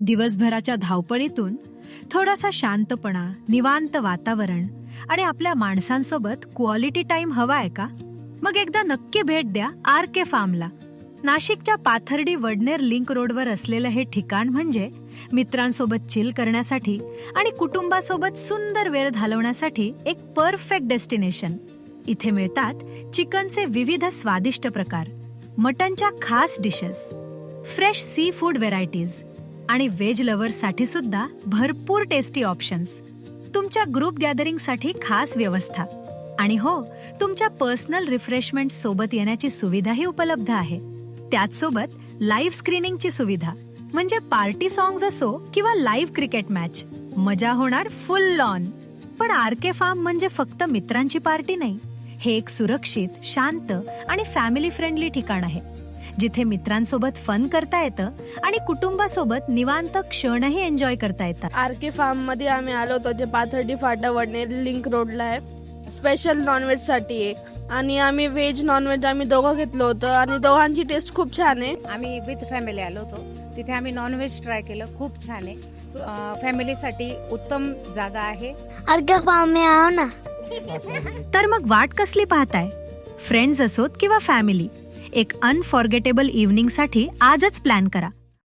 दिवसभराच्या धावपळीतून थोडासा शांतपणा, निवांत वातावरण आणि आपल्या माणसांसोबत क्वालिटी टाइम हवा आहे का? मग एकदा नक्की भेट द्या RK फार्मला. नाशिकच्या पाथर्डी वडनेर लिंक रोडवर असलेलं हे ठिकाण म्हणजे मित्रांसोबत चिल करण्यासाठी आणि कुटुंबासोबत सुंदर वेळ घालवण्यासाठी एक परफेक्ट डेस्टिनेशन. इथे मिळतात चिकनचे विविध स्वादिष्ट प्रकार, मटनच्या खास dishes, fresh sea food varieties आणि व्हेज लव्हर्ससाठी सुद्धा भरपूर टेस्टी ऑप्शन्स. तुमच्या ग्रुप गॅदरिंगसाठी खास व्यवस्था आणि हो, तुमच्या पर्सनल रिफ्रेशमेंट सोबत येण्याची सुविधाही उपलब्ध आहे. त्याचसोबत लाईव्ह स्क्रीनिंगची सुविधा, म्हणजे पार्टी सॉंग्स असो किंवा लाईव्ह क्रिकेट मॅच, मजा होणार फुल ऑन. पण RK फार्म म्हणजे फक्त मित्रांची पार्टी नाही, हे एक सुरक्षित, शांत आणि फॅमिली फ्रेंडली ठिकाण आहे, जिथे मित्रांसोबत फन करता येतं आणि कुटुंबासोबत निवांत क्षणही एन्जॉय करता येतात. RK फार्म मध्ये आम्ही आलो होतो, जे पाथर्डी फाटा वडनेर लिंक रोडला आहे. स्पेशल नॉनव्हेज साठी आहे आणि आम्ही व्हेज नॉनव्हेज आम्ही दोघं घेतलं होतं आणि दोघांची टेस्ट खूप छान आहे. आम्ही विथ फॅमिली आलो होतो, तिथे आम्ही नॉनव्हेज ट्राय केलं, खूप छान आहे. फॅमिलीसाठी उत्तम जागा आहे. RK फार्म में आओ ना. तर मग वाट कसली पाहताय? फ्रेंड्स असोत किंवा फॅमिली, एक अनफॉर्गेटेबल इव्हनिंगसाठी आजच प्लॅन करा.